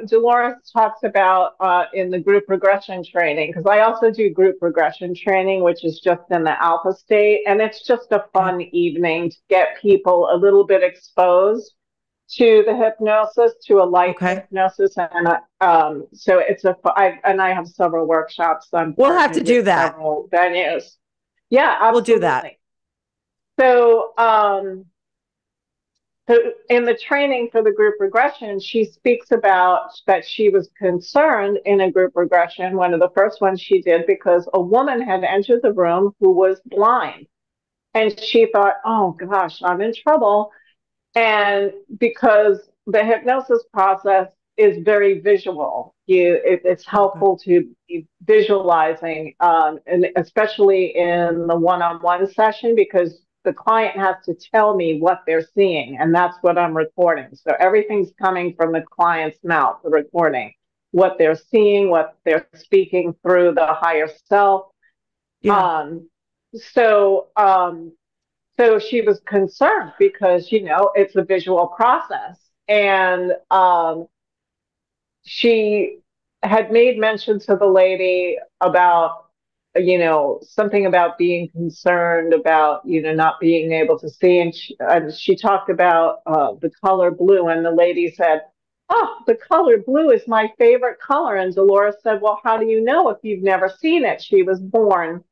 C: Dolores talks about in the group regression training, because I also do group regression training, which is just in the alpha state. And it's just a fun evening to get people a little bit exposed to the hypnosis, to a light hypnosis, and so it's I have several workshops.
A: We'll have to do that.
C: Venues, yeah, absolutely.
A: We'll do that.
C: So, so in the training for the group regression, she speaks about that she was concerned in a group regression, one of the first ones she did, because a woman had entered the room who was blind, and she thought, "Oh gosh, I'm in trouble." And because the hypnosis process is very visual, it's helpful to be visualizing, and especially in the one-on-one session, because the client has to tell me what they're seeing, and that's what I'm recording. So everything's coming from the client's mouth, the recording, what they're seeing, what they're speaking through the higher self. So she was concerned because, it's a visual process. And she had made mention to the lady about, something about being concerned about, not being able to see. And she talked about the color blue. And the lady said, oh, the color blue is my favorite color. And Dolores said, well, how do you know if you've never seen it? She was born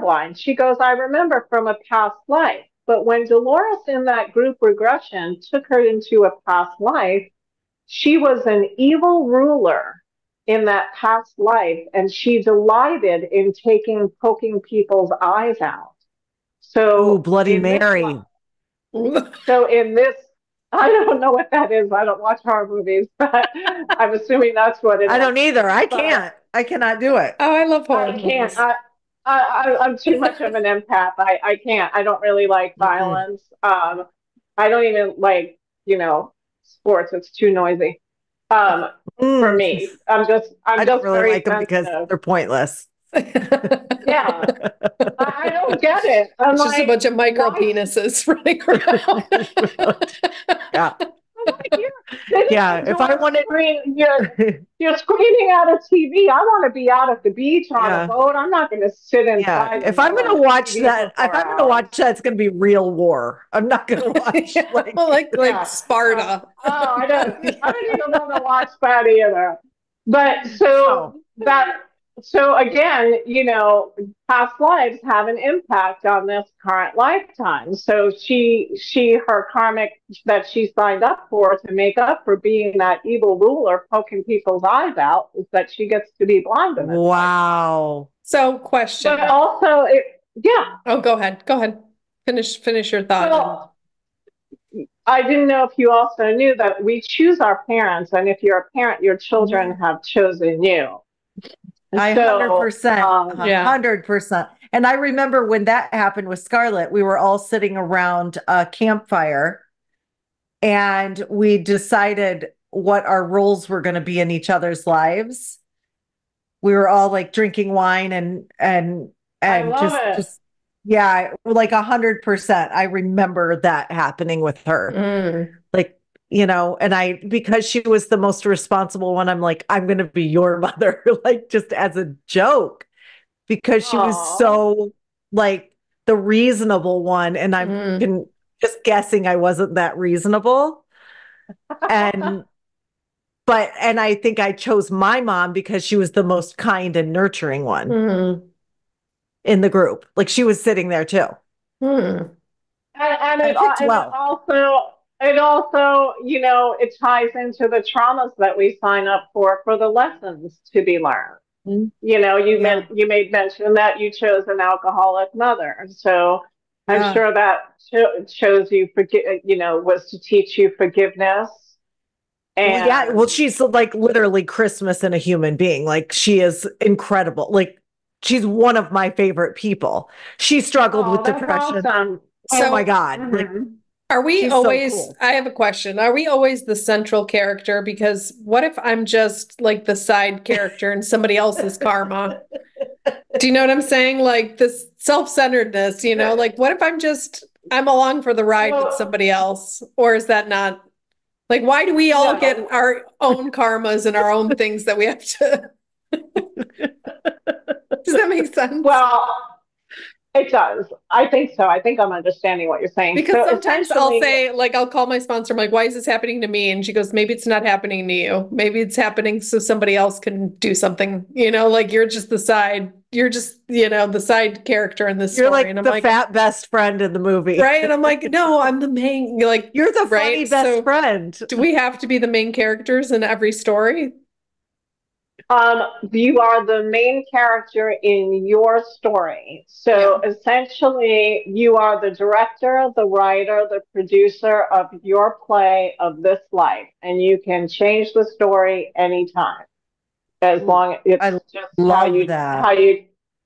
C: blind. She goes, I remember from a past life. But when Dolores in that group regression took her into a past life, she was an evil ruler in that past life, and she delighted in poking people's eyes out.
A: Ooh,
C: So
A: Bloody Mary.
C: So in this, I don't know what that is. I don't watch horror movies, but I'm assuming that's what it is.
A: I don't either. I can't. I cannot do it.
B: Oh, I love horror
C: I can't.
B: movies.
C: I'm too much of an empath. I can't. I don't really like violence. I don't even like, sports. It's too noisy. For me, I'm just
A: really
C: very
A: like them because they're pointless.
C: Yeah, I don't get it.
B: It's just a bunch of micro penises running around.
A: Yeah. Yeah, if I wanted,
C: you're screaming at a TV. I want to be out at the beach on a boat. I'm not going to sit inside.
A: Yeah, if I'm going to watch that, it's going to be real war. I'm not going to watch
B: like Sparta.
C: I don't even want to watch that either. But so again, past lives have an impact on this current lifetime. So her karmic that she signed up for to make up for being that evil ruler poking people's eyes out is that she gets to be blind in this
A: Wow.
C: life.
B: So question.
C: But also,
B: Oh, go ahead. Finish your thought.
C: Well, I didn't know if you also knew that we choose our parents, and if you're a parent, your children have chosen you.
A: 100%. 100%. And I remember when that happened with Scarlett, we were all sitting around a campfire and we decided what our roles were going to be in each other's lives. We were all like drinking wine and just yeah, like 100%. I remember that happening with her. Like, and because she was the most responsible one, I'm like, I'm going to be your mother, like just as a joke, because she was so like the reasonable one. And I'm just guessing I wasn't that reasonable. And I think I chose my mom because she was the most kind and nurturing one in the group. Like she was sitting there too.
C: And it also, it ties into the traumas that we sign up for the lessons to be learned. You made mention that you chose an alcoholic mother. So I'm sure that shows you, was to teach you forgiveness. And
A: she's like literally Christmas in a human being. Like she is incredible. Like she's one of my favorite people. She struggled with depression.
C: Awesome.
A: Oh my God. Like,
B: are we always,
A: so cool.
B: I have a question. Are we always the central character? Because what if I'm just like the side character in somebody else's karma? Do you know what I'm saying? Like this self-centeredness, like what if I'm along for the ride with somebody else? Or is that not, like, why do we all get our own karmas and our own things that we have to? Does that make sense?
C: Well, it does. I think so. I think I'm understanding what you're saying.
B: Because sometimes I'll say, like, I'll call my sponsor. I'm like, why is this happening to me? And she goes, maybe it's not happening to you. Maybe it's happening so somebody else can do something, like you're just the side character in this story.
A: You're like
B: and I'm
A: the fat best friend in the movie.
B: Right. And I'm like, no, I'm the main, like,
A: you're the funny best friend.
B: Do we have to be the main characters in every story?
C: You are the main character in your story. So essentially, you are the director, the writer, the producer of your play of this life, and you can change the story anytime, as long as it's just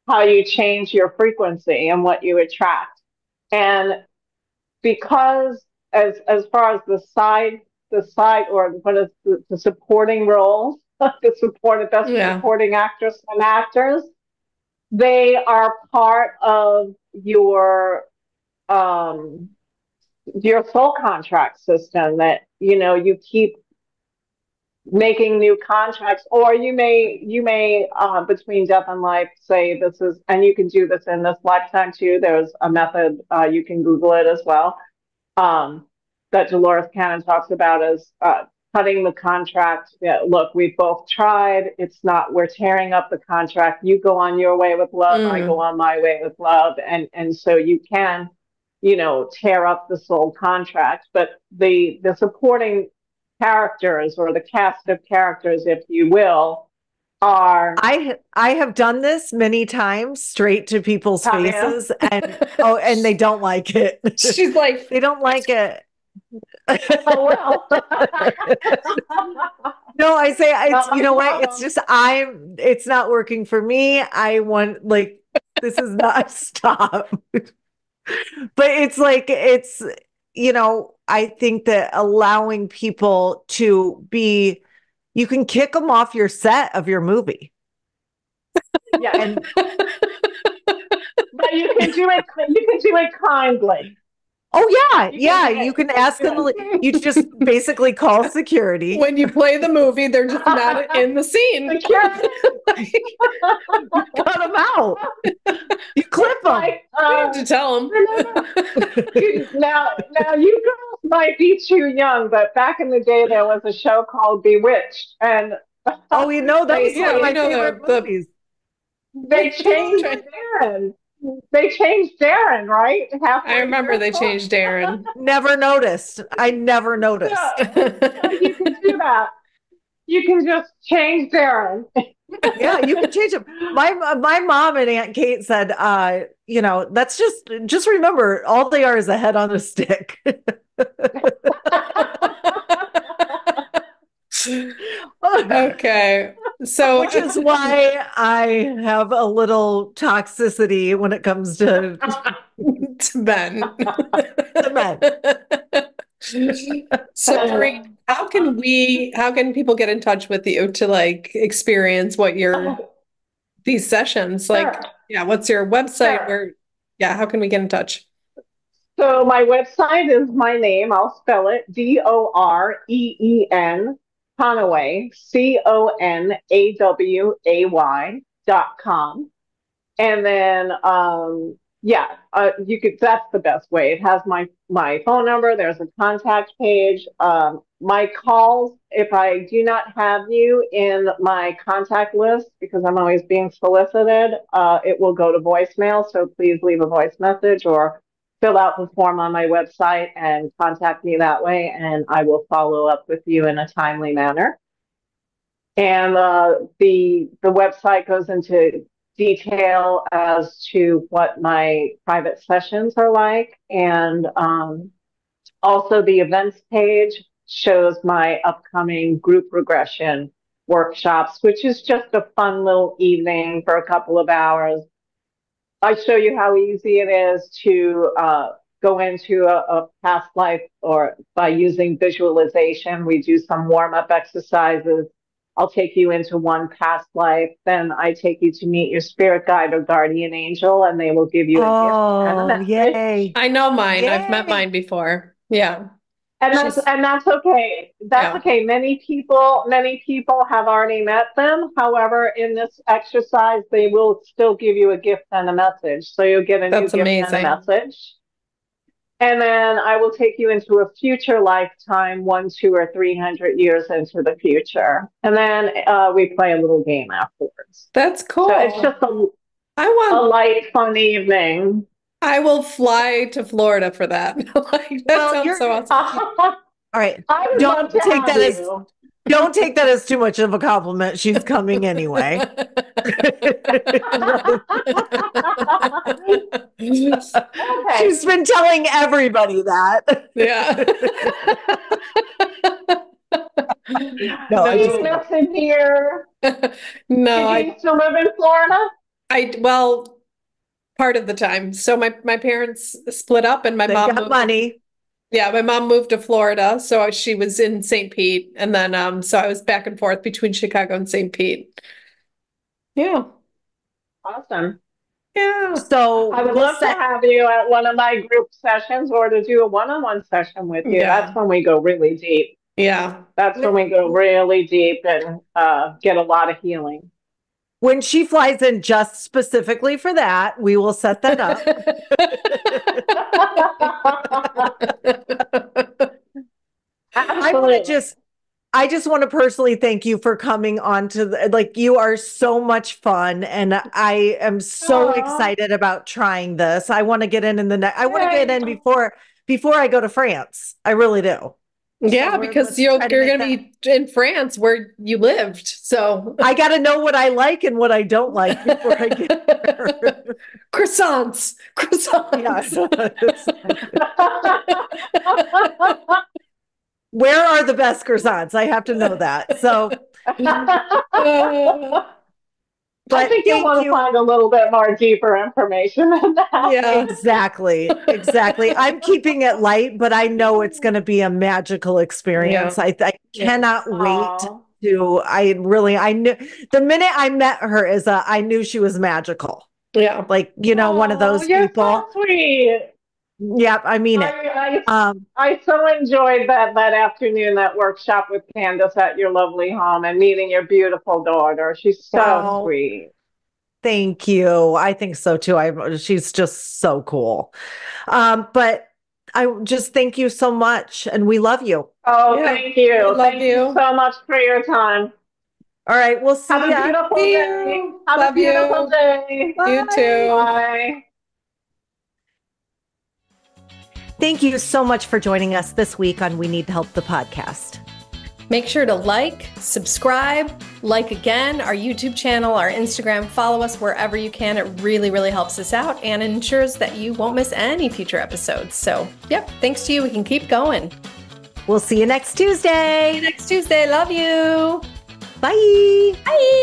C: how you change your frequency and what you attract. And because as far as the side or what is the supporting roles. The supporting actors and actors, they are part of your soul contract system that you keep making new contracts, or you may between death and life say this is, and you can do this in this lifetime too. There's a method, you can Google it as well, that Dolores Cannon talks about as cutting the contract. Yeah, look, we've both tried. It's not, we're tearing up the contract. You go on your way with love, I go on my way with love. And so you can, tear up the soul contract. But the supporting characters, or the cast of characters, if you will, are
A: I have done this many times straight to people's faces, and they don't like it.
B: She's like,
A: they don't like it.
C: Oh, well.
A: No, I say, you know what? It's just, it's not working for me. I want, like, this is not, stop. But it's like, I think that allowing people to be, you can kick them off your set of your movie.
C: Yeah. But you can do it kindly.
A: Oh yeah, you can ask them. You just basically call security.
B: When you play the movie, they're just not in the scene.
A: You cut them out. You clip them.
B: You have to tell them.
C: Now you girls might be too young, but back in the day, there was a show called Bewitched, and
A: that was one of my favorite movies.
C: They changed Darren. They changed Darren, right?
B: I remember they changed Darren.
A: Never noticed. I never noticed.
C: Yeah, you can do that. You can just change Darren.
A: Yeah, you can change him. My mom and Aunt Kate said, that's just remember, all they are is a head on a stick.
B: Okay. So,
A: which is why I have a little toxicity when it comes to
B: men.
A: To men.
B: So, Doreen, how can people get in touch with you to like experience what these sessions like?
C: Sure.
B: Yeah, what's your website?
C: Sure.
B: How can we get in touch?
C: So my website is my name. I'll spell it Doreen Conaway, CONAWAY.com. And then, that's the best way. It has my phone number. There's a contact page. My calls, if I do not have you in my contact list, because I'm always being solicited, it will go to voicemail. So please leave a voice message or fill out the form on my website and contact me that way, and I will follow up with you in a timely manner. And the website goes into detail as to what my private sessions are like, and also the events page shows my upcoming group regression workshops, which is just a fun little evening for a couple of hours. I show you how easy it is to go into a past life, or by using visualization. We do some warm-up exercises. I'll take you into one past life. Then I take you to meet your spirit guide or guardian angel, and they will give you a gift and a message.
A: Yay.
B: I know mine.
A: Yay.
B: I've met mine before. Yeah.
C: And that's okay. That's okay. Many people have already met them. However, in this exercise, they will still give you a gift and a message. So you'll get a new gift and a message. And then I will take you into a future lifetime, 100, 200, or 300 years into the future. And then we play a little game afterwards.
B: That's cool.
C: So it's just a light, fun evening.
B: I will fly to Florida for that. That sounds so awesome.
A: All right. Don't take that as too much of a compliment. She's coming anyway.
C: Okay.
A: She's been telling everybody that.
B: Yeah.
C: No, nothing here.
B: No,
C: you still live in Florida?
B: Part of the time. So my parents split up, and my mom
A: got money.
B: Yeah, my mom moved to Florida, so she was in St. Pete, and then so I was back and forth between Chicago and St. Pete. Yeah.
C: Awesome.
B: Yeah.
C: So I would love to have you at one of my group sessions, or to do a one-on-one session with you. Yeah. That's when we go really deep.
B: Yeah.
C: That's when we go really deep and get a lot of healing.
A: When she flies in just specifically for that, we will set that up. I want to I just want to personally thank you for coming on to like, you are so much fun. And I am so excited about trying this. I want to get in the I want to get in before I go to France. I really do.
B: Yeah,
A: So
B: because you're going to be in France where you lived. So
A: I got to know what I like and what I don't like before I get there.
B: Croissants.
A: Yes. Where are the best croissants? I have to know that. So,
C: I think you'll want to find a little bit more deeper information than that.
A: Yeah, exactly. I'm keeping it light, but I know it's going to be a magical experience. Yeah. I cannot wait to, I knew the minute I met her I knew she was magical.
B: Yeah.
A: Like, one of those people.
C: So sweet.
A: Yep, I mean it.
C: I so enjoyed that afternoon, that workshop with Candace at your lovely home and meeting your beautiful daughter. She's so sweet.
A: Thank you. I think so too. She's just so cool. But I just thank you so much, and we love you.
C: Oh, thank you. Thank you so much for your time.
A: All right, we'll see you.
C: Have a beautiful day. Have a beautiful day.
B: Bye. You too.
C: Bye.
A: Thank you so much for joining us this week on We Need Help, the podcast.
B: Make sure to like, subscribe, like again, our YouTube channel, our Instagram, follow us wherever you can. It really, really helps us out and ensures that you won't miss any future episodes. So, thanks to you, we can keep going.
A: We'll see you next Tuesday.
B: Love you.
A: Bye.
B: Bye.